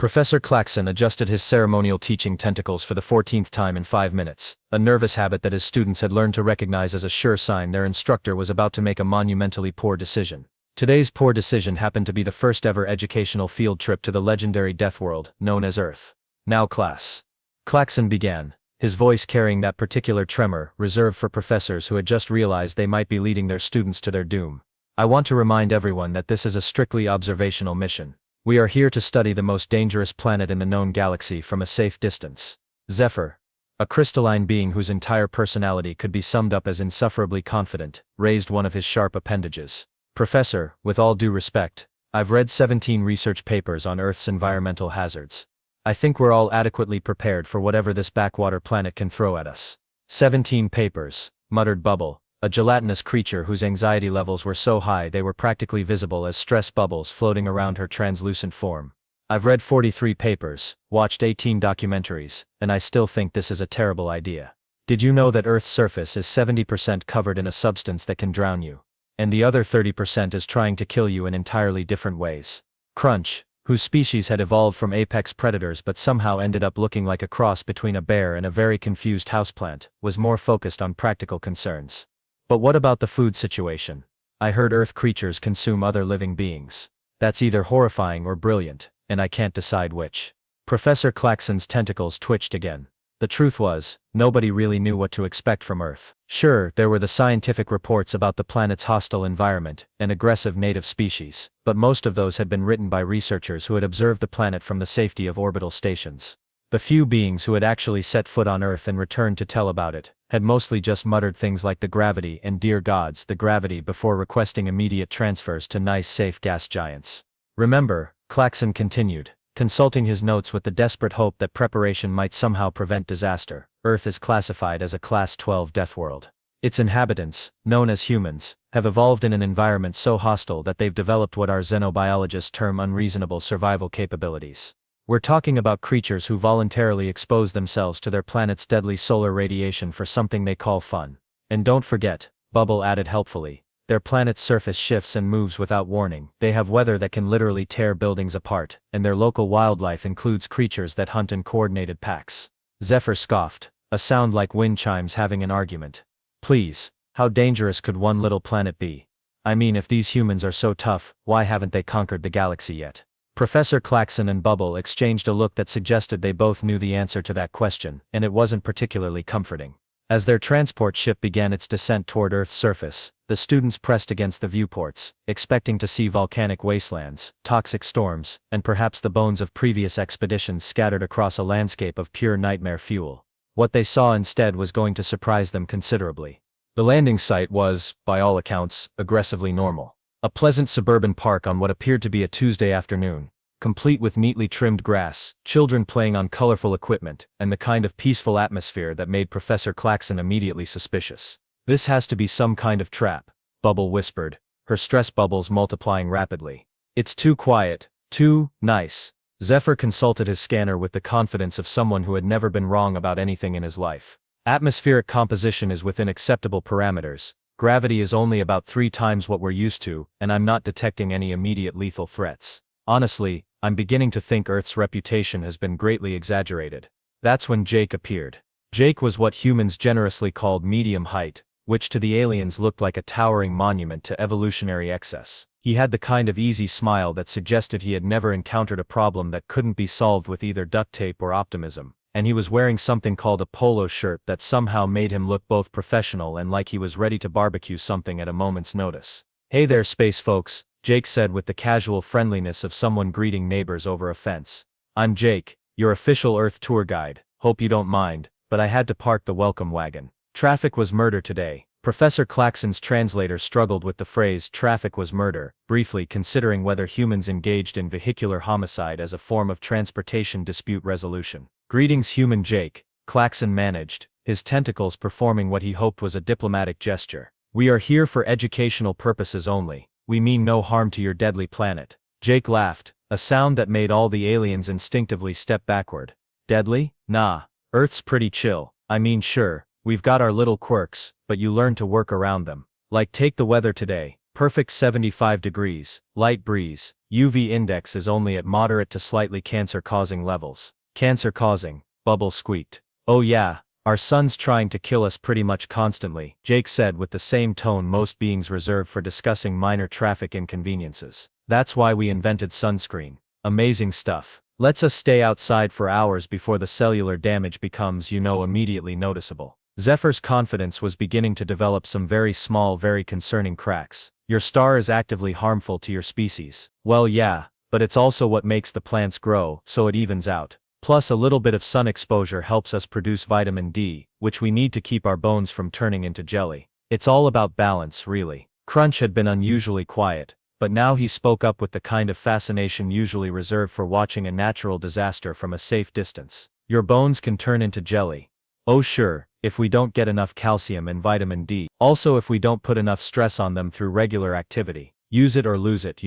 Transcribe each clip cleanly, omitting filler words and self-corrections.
Professor Claxon adjusted his ceremonial teaching tentacles for the 14th time in 5 minutes, a nervous habit that his students had learned to recognize as a sure sign their instructor was about to make a monumentally poor decision. Today's poor decision happened to be the first ever educational field trip to the legendary Deathworld, known as Earth. Now class. Claxon began, his voice carrying that particular tremor reserved for professors who had just realized they might be leading their students to their doom. I want to remind everyone that this is a strictly observational mission. We are here to study the most dangerous planet in the known galaxy from a safe distance. Zephyr, a crystalline being whose entire personality could be summed up as insufferably confident, raised one of his sharp appendages. Professor, with all due respect, I've read 17 research papers on Earth's environmental hazards. I think we're all adequately prepared for whatever this backwater planet can throw at us. 17 papers, muttered Bubble, a gelatinous creature whose anxiety levels were so high they were practically visible as stress bubbles floating around her translucent form. I've read 43 papers, watched 18 documentaries, and I still think this is a terrible idea. Did you know that Earth's surface is 70% covered in a substance that can drown you? And the other 30% is trying to kill you in entirely different ways. Crunch, whose species had evolved from apex predators but somehow ended up looking like a cross between a bear and a very confused houseplant, was more focused on practical concerns. But what about the food situation? I heard Earth creatures consume other living beings. That's either horrifying or brilliant, and I can't decide which. Professor Claxon's tentacles twitched again. The truth was, nobody really knew what to expect from Earth. Sure, there were the scientific reports about the planet's hostile environment and aggressive native species, but most of those had been written by researchers who had observed the planet from the safety of orbital stations. The few beings who had actually set foot on Earth and returned to tell about it had mostly just muttered things like the gravity and dear gods the gravity before requesting immediate transfers to nice safe gas giants. Remember, Claxon continued, consulting his notes with the desperate hope that preparation might somehow prevent disaster, Earth is classified as a Class 12 death world. Its inhabitants, known as humans, have evolved in an environment so hostile that they've developed what our xenobiologists term unreasonable survival capabilities. We're talking about creatures who voluntarily expose themselves to their planet's deadly solar radiation for something they call fun. And don't forget, Bubble added helpfully, their planet's surface shifts and moves without warning, they have weather that can literally tear buildings apart, and their local wildlife includes creatures that hunt in coordinated packs. Zephyr scoffed, a sound like wind chimes having an argument. Please, how dangerous could one little planet be? I mean, if these humans are so tough, why haven't they conquered the galaxy yet? Professor Claxon and Bubble exchanged a look that suggested they both knew the answer to that question, and it wasn't particularly comforting. As their transport ship began its descent toward Earth's surface, the students pressed against the viewports, expecting to see volcanic wastelands, toxic storms, and perhaps the bones of previous expeditions scattered across a landscape of pure nightmare fuel. What they saw instead was going to surprise them considerably. The landing site was, by all accounts, aggressively normal. A pleasant suburban park on what appeared to be a Tuesday afternoon, complete with neatly trimmed grass, children playing on colorful equipment, and the kind of peaceful atmosphere that made Professor Claxon immediately suspicious. This has to be some kind of trap, Bubble whispered, her stress bubbles multiplying rapidly. It's too quiet, too nice. Zephyr consulted his scanner with the confidence of someone who had never been wrong about anything in his life. Atmospheric composition is within acceptable parameters. Gravity is only about 3 times what we're used to, and I'm not detecting any immediate lethal threats. Honestly, I'm beginning to think Earth's reputation has been greatly exaggerated. That's when Jake appeared. Jake was what humans generously called medium height, which to the aliens looked like a towering monument to evolutionary excess. He had the kind of easy smile that suggested he had never encountered a problem that couldn't be solved with either duct tape or optimism. And he was wearing something called a polo shirt that somehow made him look both professional and like he was ready to barbecue something at a moment's notice. Hey there, space folks, Jake said with the casual friendliness of someone greeting neighbors over a fence. I'm Jake, your official Earth tour guide, hope you don't mind, but I had to park the welcome wagon. Traffic was murder today. Professor Claxon's translator struggled with the phrase traffic was murder, briefly considering whether humans engaged in vehicular homicide as a form of transportation dispute resolution. Greetings human Jake, Claxon managed, his tentacles performing what he hoped was a diplomatic gesture. We are here for educational purposes only, we mean no harm to your deadly planet. Jake laughed, a sound that made all the aliens instinctively step backward. Deadly? Nah, Earth's pretty chill, I mean sure, we've got our little quirks, but you learn to work around them. Like take the weather today, Perfect 75 degrees, light breeze, UV index is only at moderate to slightly cancer-causing levels. Cancer-causing, Bubble squeaked. Oh yeah, our sun's trying to kill us pretty much constantly, Jake said with the same tone most beings reserve for discussing minor traffic inconveniences. That's why we invented sunscreen. Amazing stuff. Lets us stay outside for hours before the cellular damage becomes, immediately noticeable. Zephyr's confidence was beginning to develop some very small, very concerning cracks. Your star is actively harmful to your species. Well yeah, but it's also what makes the plants grow, so it evens out. Plus a little bit of sun exposure helps us produce vitamin D, which we need to keep our bones from turning into jelly. It's all about balance, really. Crunch had been unusually quiet, but now he spoke up with the kind of fascination usually reserved for watching a natural disaster from a safe distance. Your bones can turn into jelly. Oh sure, if we don't get enough calcium and vitamin D. Also if we don't put enough stress on them through regular activity. Use it or lose it,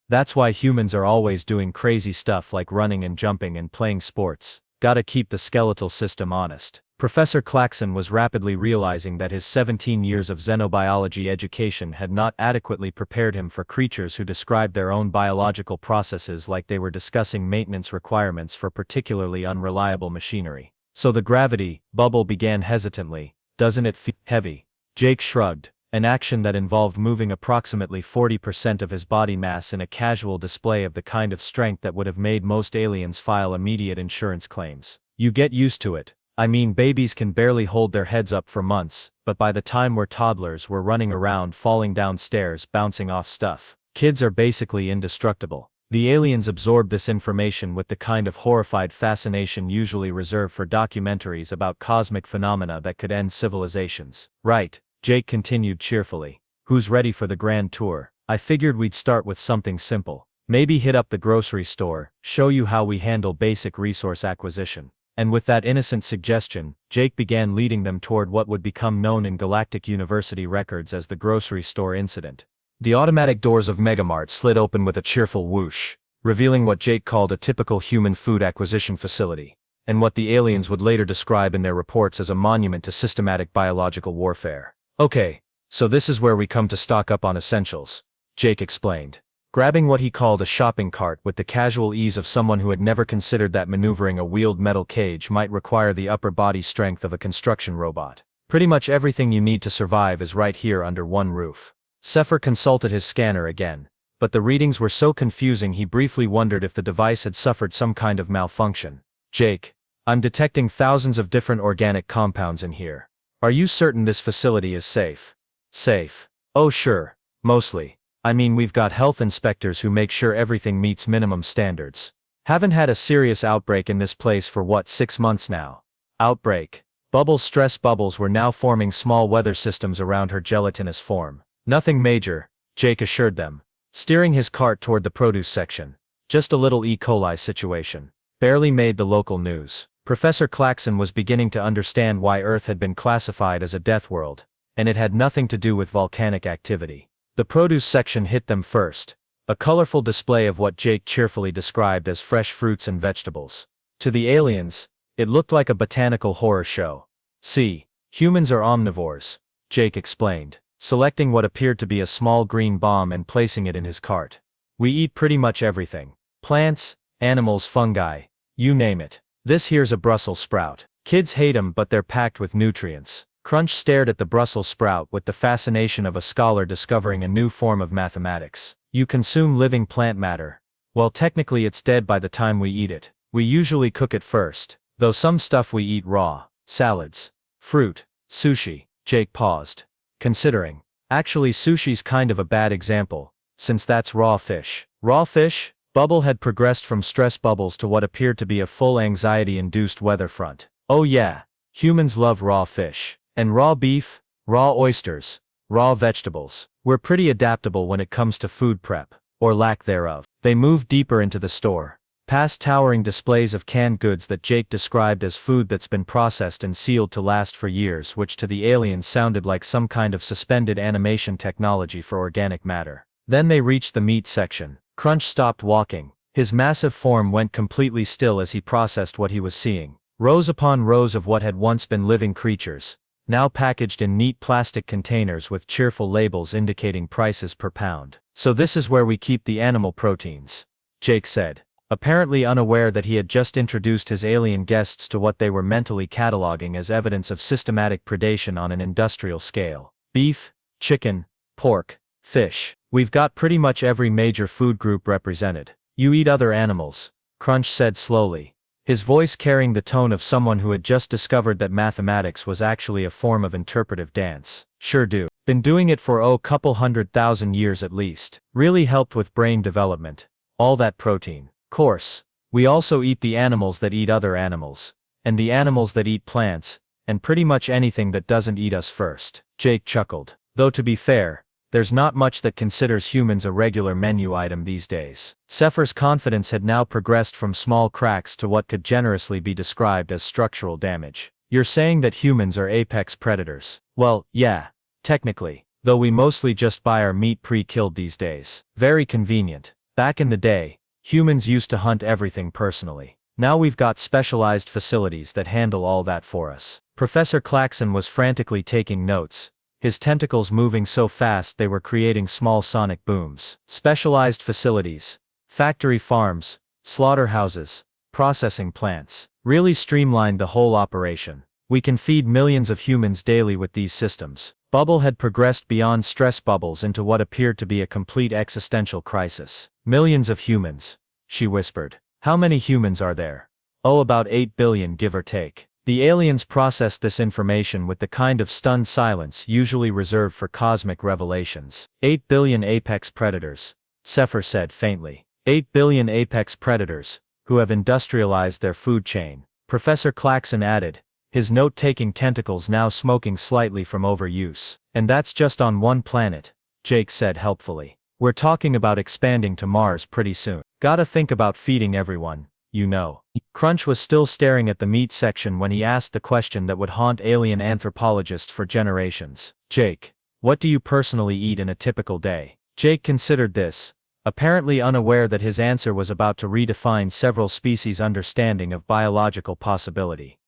That's why humans are always doing crazy stuff like running and jumping and playing sports. Gotta keep the skeletal system honest. Professor Claxon was rapidly realizing that his 17 years of xenobiology education had not adequately prepared him for creatures who described their own biological processes like they were discussing maintenance requirements for particularly unreliable machinery. So the gravity, Bubble began hesitantly, doesn't it feel heavy? Jake shrugged. An action that involved moving approximately 40% of his body mass in a casual display of the kind of strength that would have made most aliens file immediate insurance claims. You get used to it. I mean, babies can barely hold their heads up for months, but by the time we're toddlers we're running around falling down stairs bouncing off stuff. Kids are basically indestructible. The aliens absorbed this information with the kind of horrified fascination usually reserved for documentaries about cosmic phenomena that could end civilizations. Right. Jake continued cheerfully. Who's ready for the grand tour? I figured we'd start with something simple. Maybe hit up the grocery store, show you how we handle basic resource acquisition. And with that innocent suggestion, Jake began leading them toward what would become known in Galactic University records as the grocery store incident. The automatic doors of Megamart slid open with a cheerful whoosh, revealing what Jake called a typical human food acquisition facility, and what the aliens would later describe in their reports as a monument to systematic biological warfare. Okay, so this is where we come to stock up on essentials, Jake explained, grabbing what he called a shopping cart with the casual ease of someone who had never considered that maneuvering a wheeled metal cage might require the upper body strength of a construction robot. Pretty much everything you need to survive is right here under one roof. Zephyr consulted his scanner again, but the readings were so confusing he briefly wondered if the device had suffered some kind of malfunction. Jake, I'm detecting thousands of different organic compounds in here. Are you certain this facility is safe? Safe? Oh sure, mostly. I mean, we've got health inspectors who make sure everything meets minimum standards. Haven't had a serious outbreak in this place for what, 6 months now? Outbreak. Bubble's stress bubbles were now forming small weather systems around her gelatinous form. Nothing major, Jake assured them, steering his cart toward the produce section. Just a little E. coli situation. Barely made the local news. Professor Claxon was beginning to understand why Earth had been classified as a death world, and it had nothing to do with volcanic activity. The produce section hit them first, a colorful display of what Jake cheerfully described as fresh fruits and vegetables. To the aliens, it looked like a botanical horror show. See, humans are omnivores, Jake explained, selecting what appeared to be a small green bomb and placing it in his cart. We eat pretty much everything. Plants, animals, fungi, you name it. This here's a Brussels sprout. Kids hate 'em but they're packed with nutrients. Crunch stared at the Brussels sprout with the fascination of a scholar discovering a new form of mathematics. You consume living plant matter. Well, technically it's dead by the time we eat it. We usually cook it first, though some stuff we eat raw. Salads, fruit, sushi. Jake paused, considering. Actually, sushi's kind of a bad example, since that's raw fish. Raw fish? Bubble had progressed from stress bubbles to what appeared to be a full anxiety-induced weather front. Oh yeah, humans love raw fish. And raw beef, raw oysters, raw vegetables. We're pretty adaptable when it comes to food prep, or lack thereof. They moved deeper into the store, past towering displays of canned goods that Jake described as food that's been processed and sealed to last for years, which to the aliens sounded like some kind of suspended animation technology for organic matter. Then they reached the meat section. Crunch stopped walking. His massive form went completely still as he processed what he was seeing. Rows upon rows of what had once been living creatures, now packaged in neat plastic containers with cheerful labels indicating prices per pound. So this is where we keep the animal proteins, Jake said, apparently unaware that he had just introduced his alien guests to what they were mentally cataloging as evidence of systematic predation on an industrial scale. Beef, chicken, pork, fish. We've got pretty much every major food group represented. You eat other animals, Crunch said slowly, his voice carrying the tone of someone who had just discovered that mathematics was actually a form of interpretive dance. Sure do. Been doing it for couple 100,000 years at least. Really helped with brain development. All that protein. Course. We also eat the animals that eat other animals. And the animals that eat plants. And pretty much anything that doesn't eat us first. Jake chuckled. Though to be fair, there's not much that considers humans a regular menu item these days. Zephyr's confidence had now progressed from small cracks to what could generously be described as structural damage. You're saying that humans are apex predators? Well, yeah, technically, though we mostly just buy our meat pre-killed these days. Very convenient. Back in the day, humans used to hunt everything personally. Now we've got specialized facilities that handle all that for us. Professor Klaxon was frantically taking notes, his tentacles moving so fast they were creating small sonic booms. Specialized facilities, factory farms, slaughterhouses, processing plants. Really streamlined the whole operation. We can feed millions of humans daily with these systems. Bubble had progressed beyond stress bubbles into what appeared to be a complete existential crisis. Millions of humans, she whispered. How many humans are there? Oh, about 8 billion give or take. The aliens processed this information with the kind of stunned silence usually reserved for cosmic revelations. 8 billion apex predators, Zephyr said faintly. 8 billion apex predators, who have industrialized their food chain, Professor Klaxon added, his note-taking tentacles now smoking slightly from overuse. And that's just on one planet, Jake said helpfully. We're talking about expanding to Mars pretty soon. Gotta think about feeding everyone, you know. Crunch was still staring at the meat section when he asked the question that would haunt alien anthropologists for generations. Jake, what do you personally eat in a typical day? Jake considered this, apparently unaware that his answer was about to redefine several species' understanding of biological possibility.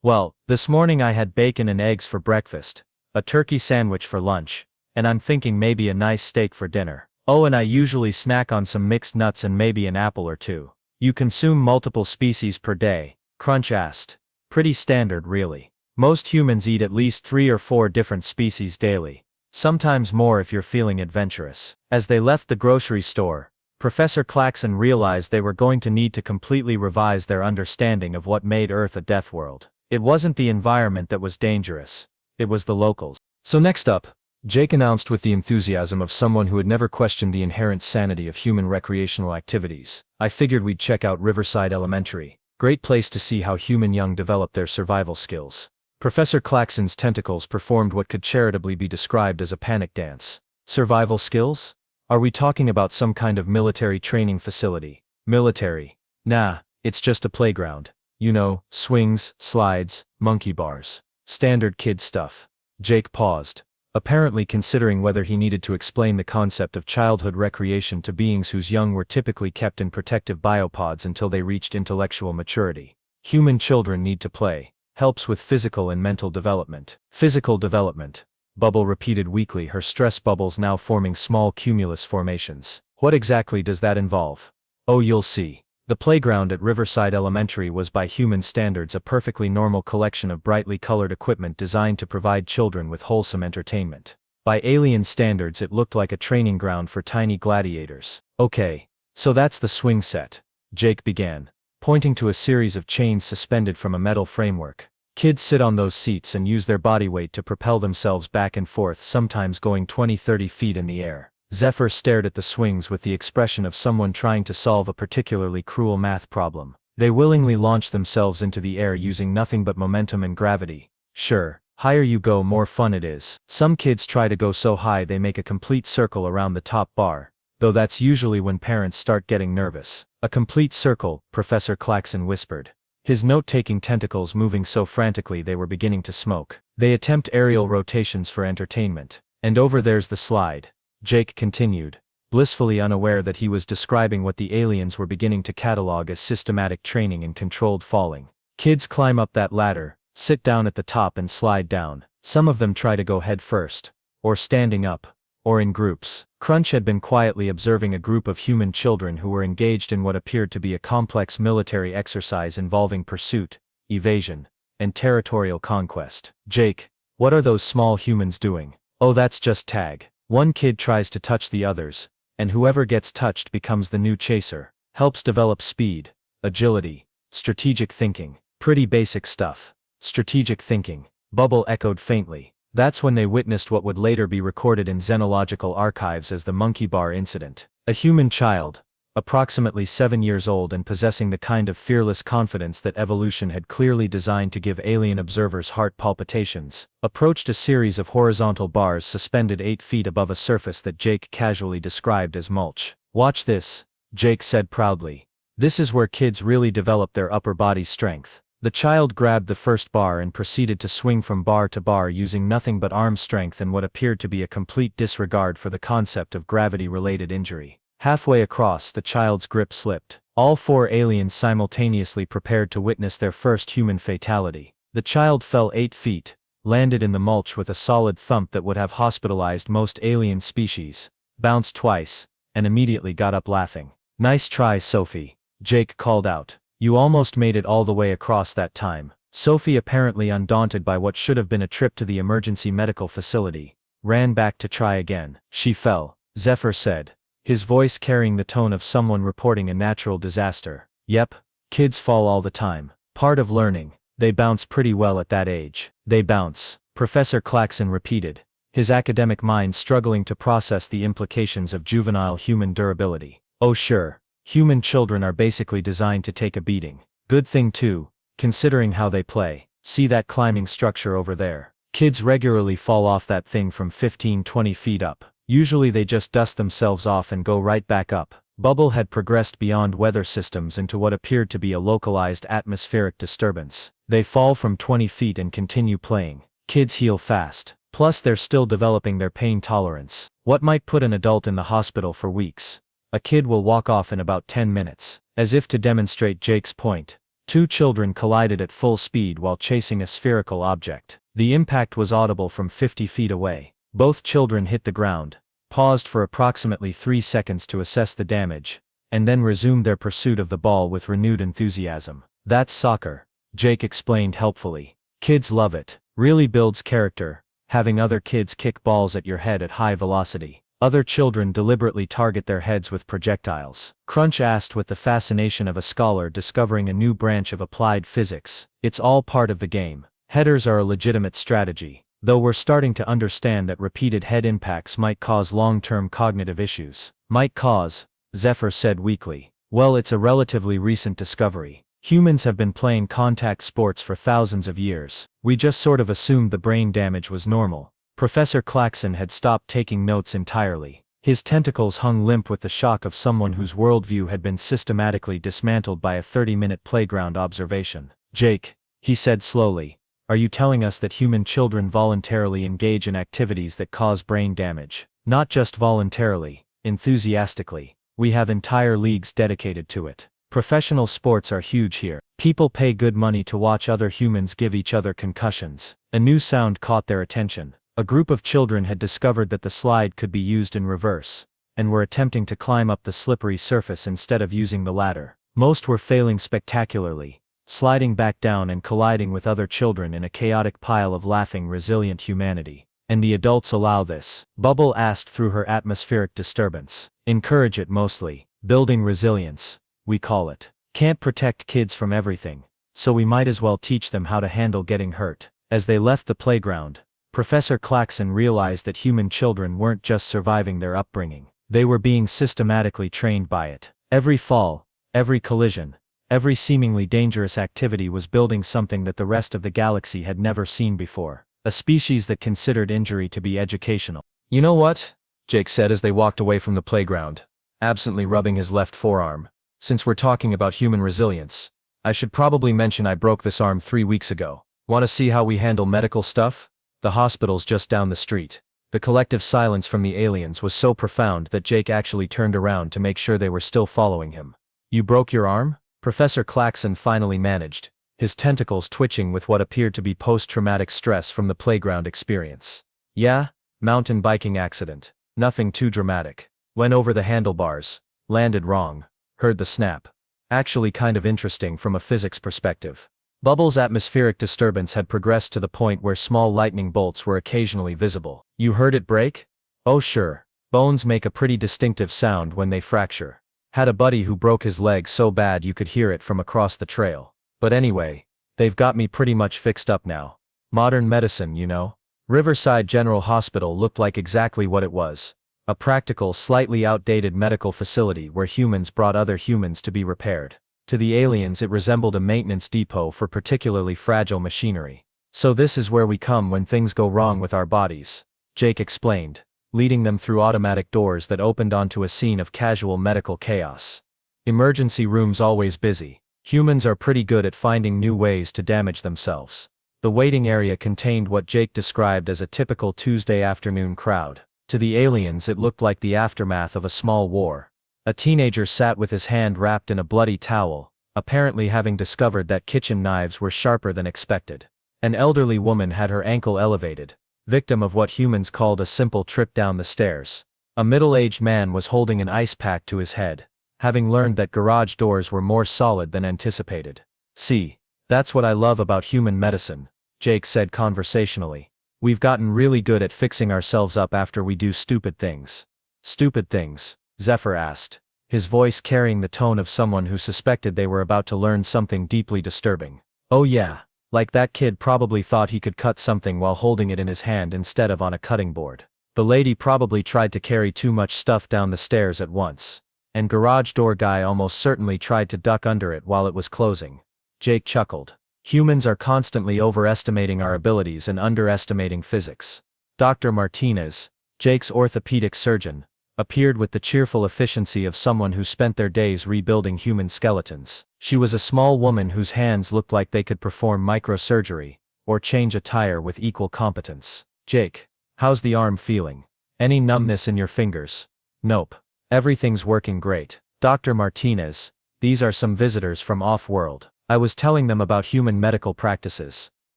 Well, this morning I had bacon and eggs for breakfast, a turkey sandwich for lunch, and I'm thinking maybe a nice steak for dinner. Oh, and I usually snack on some mixed nuts and maybe an apple or two. You consume multiple species per day? Crunch asked. Pretty standard really. Most humans eat at least 3 or 4 different species daily. Sometimes more if you're feeling adventurous. As they left the grocery store, Professor Klaxon realized they were going to need to completely revise their understanding of what made Earth a death world. It wasn't the environment that was dangerous. It was the locals. So next up, Jake announced with the enthusiasm of someone who had never questioned the inherent sanity of human recreational activities. I figured we'd check out Riverside Elementary. Great place to see how human young develop their survival skills. Professor Klaxon's tentacles performed what could charitably be described as a panic dance. Survival skills? Are we talking about some kind of military training facility? Military? Nah, it's just a playground. You know, swings, slides, monkey bars. Standard kid stuff. Jake paused, apparently considering whether he needed to explain the concept of childhood recreation to beings whose young were typically kept in protective biopods until they reached intellectual maturity. Human children need to play. Helps with physical and mental development. Physical development. Bubble repeated weakly, her stress bubbles now forming small cumulus formations. What exactly does that involve? Oh, you'll see. The playground at Riverside Elementary was by human standards a perfectly normal collection of brightly colored equipment designed to provide children with wholesome entertainment. By alien standards it looked like a training ground for tiny gladiators. Okay, so that's the swing set, Jake began, pointing to a series of chains suspended from a metal framework. Kids sit on those seats and use their body weight to propel themselves back and forth, sometimes going 20-30 feet in the air. Zephyr stared at the swings with the expression of someone trying to solve a particularly cruel math problem. They willingly launch themselves into the air using nothing but momentum and gravity. Sure, higher you go, more fun it is. Some kids try to go so high they make a complete circle around the top bar, though that's usually when parents start getting nervous. A complete circle, Professor Klaxon whispered, his note-taking tentacles moving so frantically they were beginning to smoke. They attempt aerial rotations for entertainment. And over there's the slide, Jake continued, blissfully unaware that he was describing what the aliens were beginning to catalog as systematic training in controlled falling. Kids climb up that ladder, sit down at the top and slide down. Some of them try to go head first, or standing up, or in groups. Crunch had been quietly observing a group of human children who were engaged in what appeared to be a complex military exercise involving pursuit, evasion, and territorial conquest. "Jake, what are those small humans doing?" "Oh, that's just tag. One kid tries to touch the others, and whoever gets touched becomes the new chaser. Helps develop speed, agility, strategic thinking. Pretty basic stuff." "Strategic thinking," Bubble echoed faintly. That's when they witnessed what would later be recorded in xenological archives as the monkey bar incident. A human child, approximately 7 years old and possessing the kind of fearless confidence that evolution had clearly designed to give alien observers heart palpitations, approached a series of horizontal bars suspended 8 feet above a surface that Jake casually described as mulch. "Watch this," Jake said proudly. "This is where kids really develop their upper body strength." The child grabbed the first bar and proceeded to swing from bar to bar using nothing but arm strength and what appeared to be a complete disregard for the concept of gravity-related injury. Halfway across, the child's grip slipped. All 4 aliens simultaneously prepared to witness their first human fatality. The child fell 8 feet, landed in the mulch with a solid thump that would have hospitalized most alien species, bounced twice, and immediately got up laughing. "Nice try, Sophie," Jake called out. "You almost made it all the way across that time." Sophie, apparently undaunted by what should have been a trip to the emergency medical facility, ran back to try again. "She fell," Zephyr said, his voice carrying the tone of someone reporting a natural disaster. "Yep, kids fall all the time. Part of learning. They bounce pretty well at that age." "They bounce," Professor Claxon repeated, his academic mind struggling to process the implications of juvenile human durability. "Oh sure. Human children are basically designed to take a beating. Good thing too, considering how they play. See that climbing structure over there? Kids regularly fall off that thing from 15-20 feet up. Usually they just dust themselves off and go right back up." Bubble had progressed beyond weather systems into what appeared to be a localized atmospheric disturbance. "They fall from 20 feet and continue playing. Kids heal fast. Plus they're still developing their pain tolerance. What might put an adult in the hospital for weeks, a kid will walk off in about 10 minutes. As if to demonstrate Jake's point, 2 children collided at full speed while chasing a spherical object. The impact was audible from 50 feet away. Both children hit the ground, paused for approximately 3 seconds to assess the damage, and then resumed their pursuit of the ball with renewed enthusiasm. "That's soccer," Jake explained helpfully. "Kids love it. Really builds character, having other kids kick balls at your head at high velocity. Other children deliberately target their heads with projectiles." Crunch asked with the fascination of a scholar discovering a new branch of applied physics. "It's all part of the game. Headers are a legitimate strategy, though we're starting to understand that repeated head impacts might cause long-term cognitive issues." "Might cause," Zephyr said weakly. "Well, it's a relatively recent discovery. Humans have been playing contact sports for thousands of years. We just sort of assumed the brain damage was normal." Professor Claxon had stopped taking notes entirely. His tentacles hung limp with the shock of someone whose worldview had been systematically dismantled by a 30-minute playground observation. "Jake," he said slowly, "are you telling us that human children voluntarily engage in activities that cause brain damage?" "Not just voluntarily, enthusiastically. We have entire leagues dedicated to it. Professional sports are huge here. People pay good money to watch other humans give each other concussions." A new sound caught their attention. A group of children had discovered that the slide could be used in reverse, and were attempting to climb up the slippery surface instead of using the ladder. Most were failing spectacularly, sliding back down and colliding with other children in a chaotic pile of laughing, resilient humanity. "And the adults allow this?" Bubble asked through her atmospheric disturbance. "Encourage it mostly. Building resilience, we call it. Can't protect kids from everything, so we might as well teach them how to handle getting hurt." As they left the playground, Professor Claxon realized that human children weren't just surviving their upbringing. They were being systematically trained by it. Every fall, every collision, every seemingly dangerous activity was building something that the rest of the galaxy had never seen before. A species that considered injury to be educational. "You know what?" Jake said as they walked away from the playground, absently rubbing his left forearm. "Since we're talking about human resilience, I should probably mention I broke this arm 3 weeks ago. Want to see how we handle medical stuff? The hospital's just down the street." The collective silence from the aliens was so profound that Jake actually turned around to make sure they were still following him. "You broke your arm?" Professor Claxon finally managed, his tentacles twitching with what appeared to be post-traumatic stress from the playground experience. Yeah, mountain biking accident. Nothing too dramatic. Went over the handlebars. Landed wrong. Heard the snap. Actually kind of interesting from a physics perspective. Bubbles' atmospheric disturbance had progressed to the point where small lightning bolts were occasionally visible. You heard it break? Oh sure. Bones make a pretty distinctive sound when they fracture. Had a buddy who broke his leg so bad you could hear it from across the trail. But anyway, they've got me pretty much fixed up now. Modern medicine, you know. Riverside General Hospital looked like exactly what it was. A practical, slightly outdated medical facility where humans brought other humans to be repaired. To the aliens it resembled a maintenance depot for particularly fragile machinery. So this is where we come when things go wrong with our bodies, Jake explained, leading them through automatic doors that opened onto a scene of casual medical chaos. Emergency rooms always busy. Humans are pretty good at finding new ways to damage themselves. The waiting area contained what Jake described as a typical Tuesday afternoon crowd. To the aliens it looked like the aftermath of a small war. A teenager sat with his hand wrapped in a bloody towel, apparently having discovered that kitchen knives were sharper than expected. An elderly woman had her ankle elevated, victim of what humans called a simple trip down the stairs. A middle-aged man was holding an ice pack to his head, having learned that garage doors were more solid than anticipated. See, that's what I love about human medicine, Jake said conversationally. We've gotten really good at fixing ourselves up after we do stupid things. Stupid things? Zephyr asked, his voice carrying the tone of someone who suspected they were about to learn something deeply disturbing. Oh yeah, like that kid probably thought he could cut something while holding it in his hand instead of on a cutting board. The lady probably tried to carry too much stuff down the stairs at once. And garage door guy almost certainly tried to duck under it while it was closing. Jake chuckled. Humans are constantly overestimating our abilities and underestimating physics. Dr. Martinez, Jake's orthopedic surgeon, appeared with the cheerful efficiency of someone who spent their days rebuilding human skeletons. She was a small woman whose hands looked like they could perform microsurgery, or change a tire with equal competence. Jake, how's the arm feeling? Any numbness in your fingers? Nope. Everything's working great. Dr. Martinez, these are some visitors from off-world. I was telling them about human medical practices.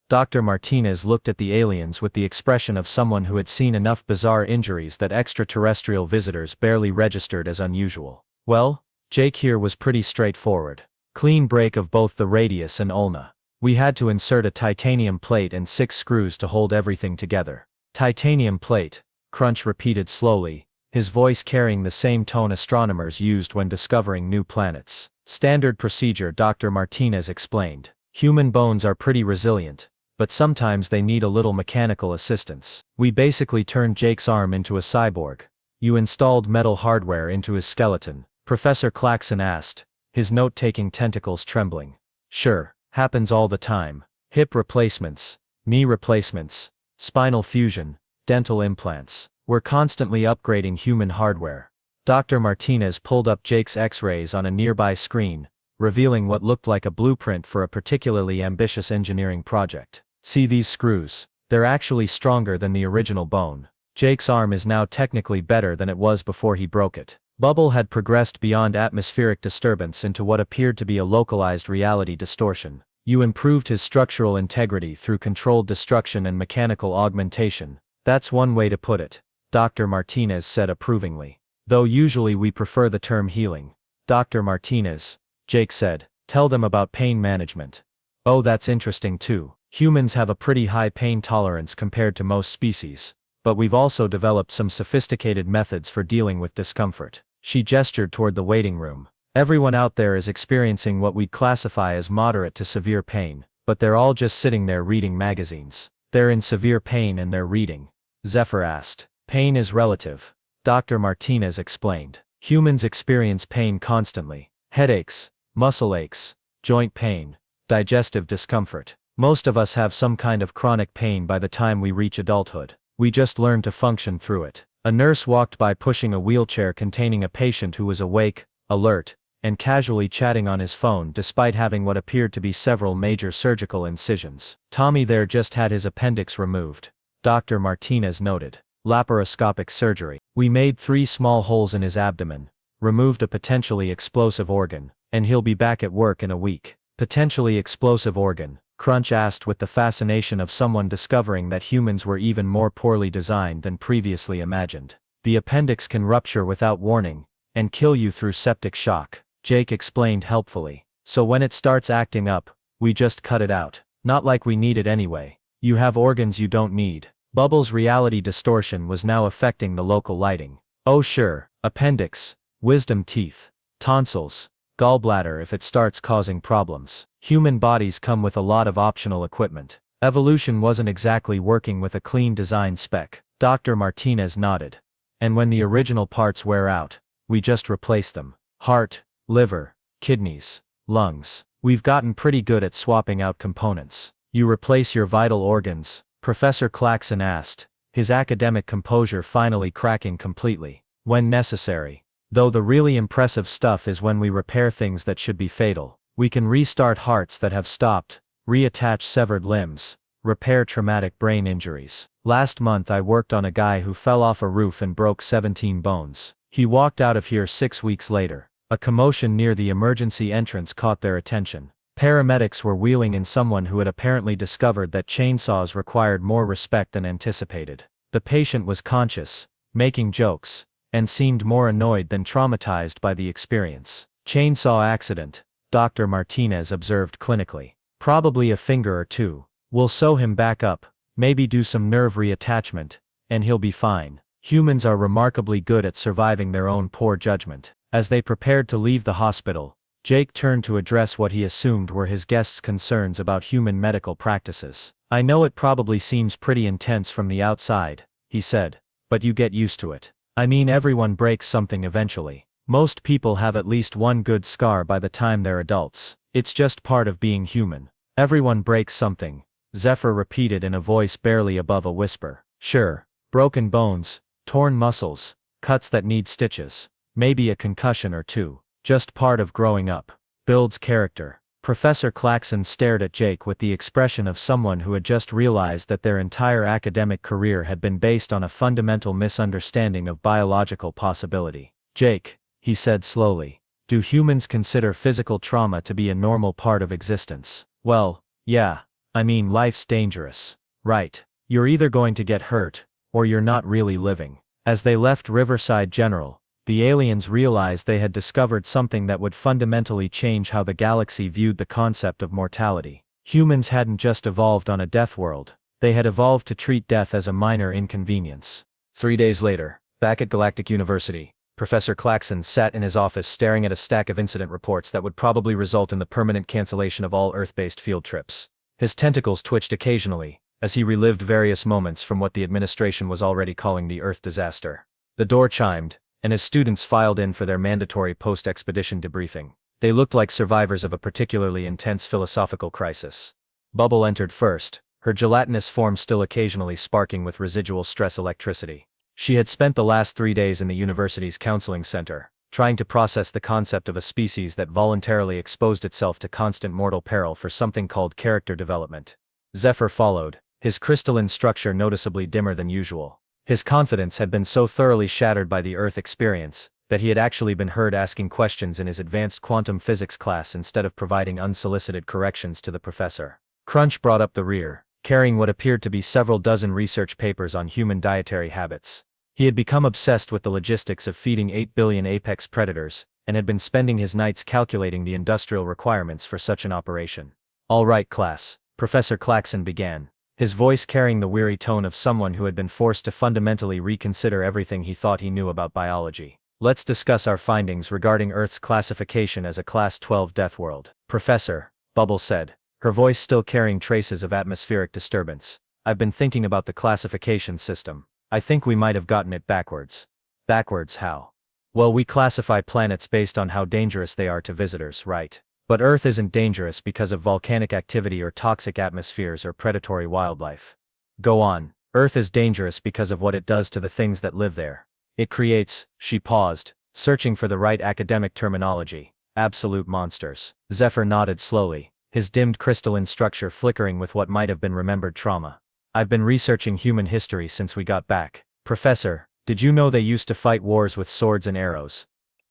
Dr. Martinez looked at the aliens with the expression of someone who had seen enough bizarre injuries that extraterrestrial visitors barely registered as unusual. Well, Jake here was pretty straightforward. Clean break of both the radius and ulna. We had to insert a titanium plate and 6 screws to hold everything together. Titanium plate, Crunch repeated slowly, his voice carrying the same tone astronomers used when discovering new planets. Standard procedure, Dr. Martinez explained. Human bones are pretty resilient, but sometimes they need a little mechanical assistance. We basically turned Jake's arm into a cyborg. You installed metal hardware into his skeleton, Professor Claxon asked, his note-taking tentacles trembling. Sure, happens all the time. Hip replacements, knee replacements, spinal fusion, dental implants. We're constantly upgrading human hardware. Dr. Martinez pulled up Jake's X-rays on a nearby screen, revealing what looked like a blueprint for a particularly ambitious engineering project. See these screws? They're actually stronger than the original bone. Jake's arm is now technically better than it was before he broke it. Bubble had progressed beyond atmospheric disturbance into what appeared to be a localized reality distortion. You improved his structural integrity through controlled destruction and mechanical augmentation. That's one way to put it, Dr. Martinez said approvingly. Though usually we prefer the term healing. Dr. Martinez, Jake said, tell them about pain management. Oh, that's interesting too. Humans have a pretty high pain tolerance compared to most species, but we've also developed some sophisticated methods for dealing with discomfort. She gestured toward the waiting room. Everyone out there is experiencing what we'd classify as moderate to severe pain, but they're all just sitting there reading magazines. They're in severe pain and they're reading. Zephyr asked. Pain is relative. Dr. Martinez explained. Humans experience pain constantly. Headaches, muscle aches, joint pain, digestive discomfort. Most of us have some kind of chronic pain by the time we reach adulthood. We just learn to function through it. A nurse walked by pushing a wheelchair containing a patient who was awake, alert, and casually chatting on his phone despite having what appeared to be several major surgical incisions. Tommy there just had his appendix removed, Dr. Martinez noted. Laparoscopic surgery. We made 3 small holes in his abdomen, removed a potentially explosive organ, and he'll be back at work in a week. Potentially explosive organ, Crunch asked with the fascination of someone discovering that humans were even more poorly designed than previously imagined. The appendix can rupture without warning, and kill you through septic shock, Jake explained helpfully. So when it starts acting up, we just cut it out. Not like we need it anyway. You have organs you don't need. Bubbles' reality distortion was now affecting the local lighting. Oh sure, appendix, wisdom teeth, tonsils, gallbladder if it starts causing problems. Human bodies come with a lot of optional equipment. Evolution wasn't exactly working with a clean design spec. Dr. Martinez nodded. And when the original parts wear out, we just replace them. Heart, liver, kidneys, lungs. We've gotten pretty good at swapping out components. You replace your vital organs? Professor Claxon asked, his academic composure finally cracking completely. When necessary. Though the really impressive stuff is when we repair things that should be fatal. We can restart hearts that have stopped, reattach severed limbs, repair traumatic brain injuries. Last month I worked on a guy who fell off a roof and broke 17 bones. He walked out of here 6 weeks later. A commotion near the emergency entrance caught their attention. Paramedics were wheeling in someone who had apparently discovered that chainsaws required more respect than anticipated. The patient was conscious, making jokes, and seemed more annoyed than traumatized by the experience. Chainsaw accident, Dr. Martinez observed clinically. Probably a finger or two. We'll sew him back up, maybe do some nerve reattachment, and he'll be fine. Humans are remarkably good at surviving their own poor judgment. As they prepared to leave the hospital, Jake turned to address what he assumed were his guests' concerns about human medical practices. I know it probably seems pretty intense from the outside, he said, but you get used to it. I mean, everyone breaks something eventually. Most people have at least one good scar by the time they're adults. It's just part of being human. Everyone breaks something, Zephyr repeated in a voice barely above a whisper. Sure, broken bones, torn muscles, cuts that need stitches. Maybe a concussion or two. Just part of growing up. Builds character. Professor Claxon stared at Jake with the expression of someone who had just realized that their entire academic career had been based on a fundamental misunderstanding of biological possibility. Jake, he said slowly, do humans consider physical trauma to be a normal part of existence? Well, yeah. I mean, life's dangerous. Right. You're either going to get hurt, or you're not really living. As they left Riverside General, the aliens realized they had discovered something that would fundamentally change how the galaxy viewed the concept of mortality. Humans hadn't just evolved on a death world, they had evolved to treat death as a minor inconvenience. 3 days later, back at Galactic University, Professor Claxon sat in his office staring at a stack of incident reports that would probably result in the permanent cancellation of all Earth-based field trips. His tentacles twitched occasionally, as he relived various moments from what the administration was already calling the Earth disaster. The door chimed, and his students filed in for their mandatory post-expedition debriefing. They looked like survivors of a particularly intense philosophical crisis. Bubble entered first, her gelatinous form still occasionally sparking with residual stress electricity. She had spent the last 3 days in the university's counseling center, trying to process the concept of a species that voluntarily exposed itself to constant mortal peril for something called character development. Zephyr followed, his crystalline structure noticeably dimmer than usual. His confidence had been so thoroughly shattered by the Earth experience, that he had actually been heard asking questions in his advanced quantum physics class instead of providing unsolicited corrections to the professor. Crunch brought up the rear, carrying what appeared to be several dozen research papers on human dietary habits. He had become obsessed with the logistics of feeding 8 billion apex predators, and had been spending his nights calculating the industrial requirements for such an operation. All right, class, Professor Claxon began, his voice carrying the weary tone of someone who had been forced to fundamentally reconsider everything he thought he knew about biology. Let's discuss our findings regarding Earth's classification as a Class 12 death world. Professor, Bubble said, her voice still carrying traces of atmospheric disturbance. I've been thinking about the classification system. I think we might have gotten it backwards. Backwards how? Well, we classify planets based on how dangerous they are to visitors, right? But Earth isn't dangerous because of volcanic activity or toxic atmospheres or predatory wildlife. Go on. Earth is dangerous because of what it does to the things that live there. It creates, she paused, searching for the right academic terminology, absolute monsters. Zephyr nodded slowly, his dimmed crystalline structure flickering with what might have been remembered trauma. I've been researching human history since we got back. Professor, did you know they used to fight wars with swords and arrows?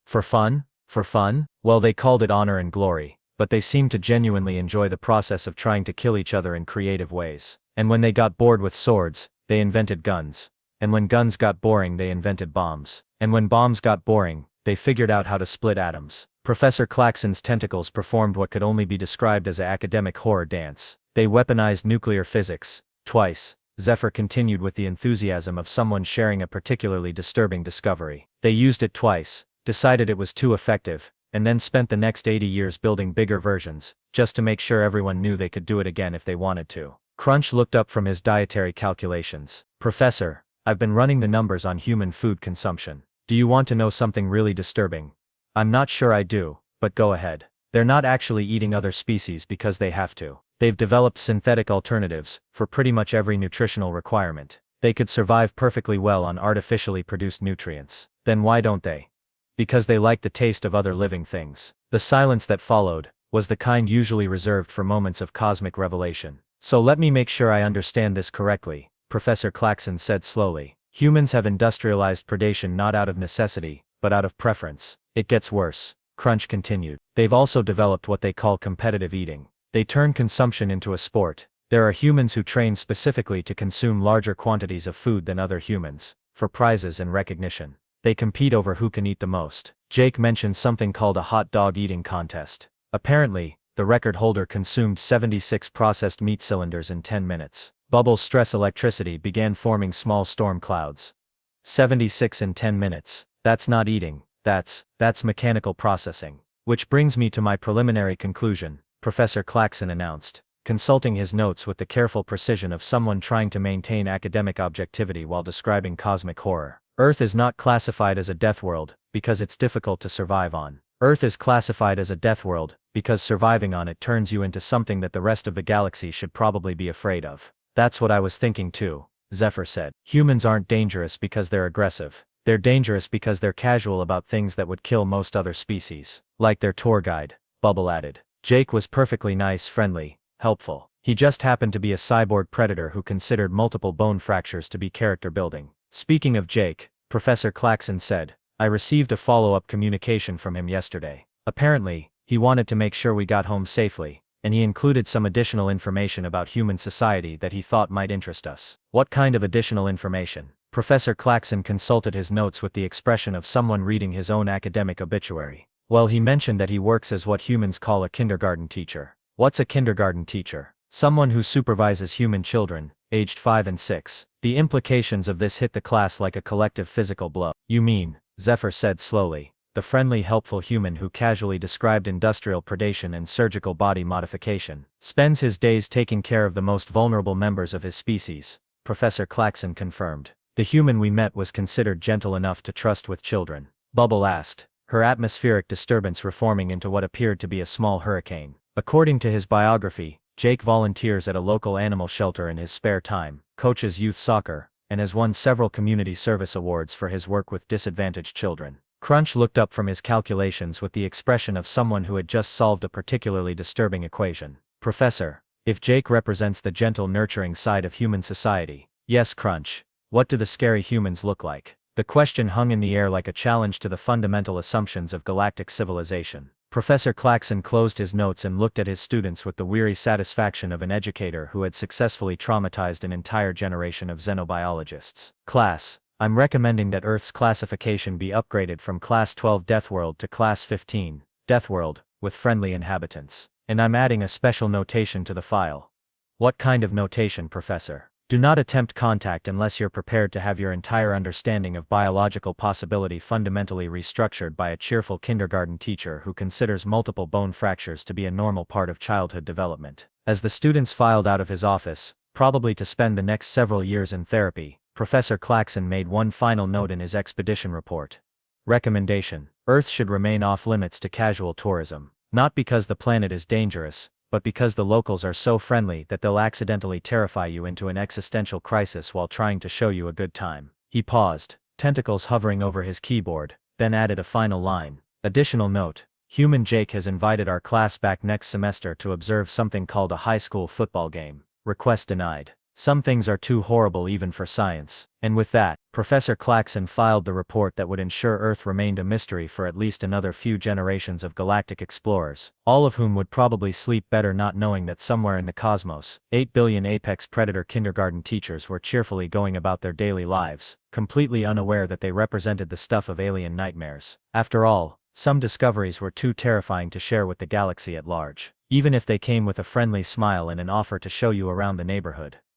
For fun? For fun? Well, they called it honor and glory, but they seemed to genuinely enjoy the process of trying to kill each other in creative ways. And when they got bored with swords, they invented guns. And when guns got boring, they invented bombs. And when bombs got boring, they figured out how to split atoms. Professor Claxon's tentacles performed what could only be described as an academic horror dance. They weaponized nuclear physics. Twice, Zephyr continued with the enthusiasm of someone sharing a particularly disturbing discovery. They used it twice, decided it was too effective, and then spent the next 80 years building bigger versions, just to make sure everyone knew they could do it again if they wanted to. Crunch looked up from his dietary calculations. Professor, I've been running the numbers on human food consumption. Do you want to know something really disturbing? I'm not sure I do, but go ahead. They're not actually eating other species because they have to. They've developed synthetic alternatives for pretty much every nutritional requirement. They could survive perfectly well on artificially produced nutrients. Then why don't they? Because they like the taste of other living things. The silence that followed was the kind usually reserved for moments of cosmic revelation. So let me make sure I understand this correctly, Professor Claxon said slowly. Humans have industrialized predation not out of necessity, but out of preference. It gets worse, Crunch continued. They've also developed what they call competitive eating. They turn consumption into a sport. There are humans who train specifically to consume larger quantities of food than other humans, for prizes and recognition. They compete over who can eat the most. Jake mentioned something called a hot dog eating contest. Apparently, the record holder consumed 76 processed meat cylinders in 10 minutes. Bubble stress electricity began forming small storm clouds. 76 in 10 minutes. That's not eating, that's mechanical processing. Which brings me to my preliminary conclusion, Professor Claxon announced, consulting his notes with the careful precision of someone trying to maintain academic objectivity while describing cosmic horror. Earth is not classified as a death world, because it's difficult to survive on. Earth is classified as a death world, because surviving on it turns you into something that the rest of the galaxy should probably be afraid of. That's what I was thinking too, Zephyr said. Humans aren't dangerous because they're aggressive. They're dangerous because they're casual about things that would kill most other species. Like their tour guide, Bubble added. Jake was perfectly nice, friendly, helpful. He just happened to be a cyborg predator who considered multiple bone fractures to be character building. Speaking of Jake, Professor Claxon said, I received a follow-up communication from him yesterday. Apparently, he wanted to make sure we got home safely, and he included some additional information about human society that he thought might interest us. What kind of additional information? Professor Claxon consulted his notes with the expression of someone reading his own academic obituary. Well, he mentioned that he works as what humans call a kindergarten teacher. What's a kindergarten teacher? Someone who supervises human children, aged 5 and 6. The implications of this hit the class like a collective physical blow. You mean, Zephyr said slowly, the friendly, helpful human who casually described industrial predation and surgical body modification, spends his days taking care of the most vulnerable members of his species, Professor Claxon confirmed. The human we met was considered gentle enough to trust with children. Bubble asked, her atmospheric disturbance reforming into what appeared to be a small hurricane. According to his biography, Jake volunteers at a local animal shelter in his spare time, coaches youth soccer, and has won several community service awards for his work with disadvantaged children. Crunch looked up from his calculations with the expression of someone who had just solved a particularly disturbing equation. Professor, if Jake represents the gentle, nurturing side of human society, yes, Crunch, what do the scary humans look like? The question hung in the air like a challenge to the fundamental assumptions of galactic civilization. Professor Claxon closed his notes and looked at his students with the weary satisfaction of an educator who had successfully traumatized an entire generation of xenobiologists. Class, I'm recommending that Earth's classification be upgraded from Class 12 Deathworld to Class 15, Deathworld, with friendly inhabitants. And I'm adding a special notation to the file. What kind of notation, Professor? Do not attempt contact unless you're prepared to have your entire understanding of biological possibility fundamentally restructured by a cheerful kindergarten teacher who considers multiple bone fractures to be a normal part of childhood development. As the students filed out of his office, probably to spend the next several years in therapy, Professor Claxon made one final note in his expedition report. Recommendation: Earth should remain off-limits to casual tourism, not because the planet is dangerous, but because the locals are so friendly that they'll accidentally terrify you into an existential crisis while trying to show you a good time. He paused, tentacles hovering over his keyboard, then added a final line. Additional note: Human Jake has invited our class back next semester to observe something called a high school football game. Request denied. Some things are too horrible even for science. And with that, Professor Claxon filed the report that would ensure Earth remained a mystery for at least another few generations of galactic explorers, all of whom would probably sleep better not knowing that somewhere in the cosmos, 8 billion apex predator kindergarten teachers were cheerfully going about their daily lives, completely unaware that they represented the stuff of alien nightmares. After all, some discoveries were too terrifying to share with the galaxy at large, even if they came with a friendly smile and an offer to show you around the neighborhood.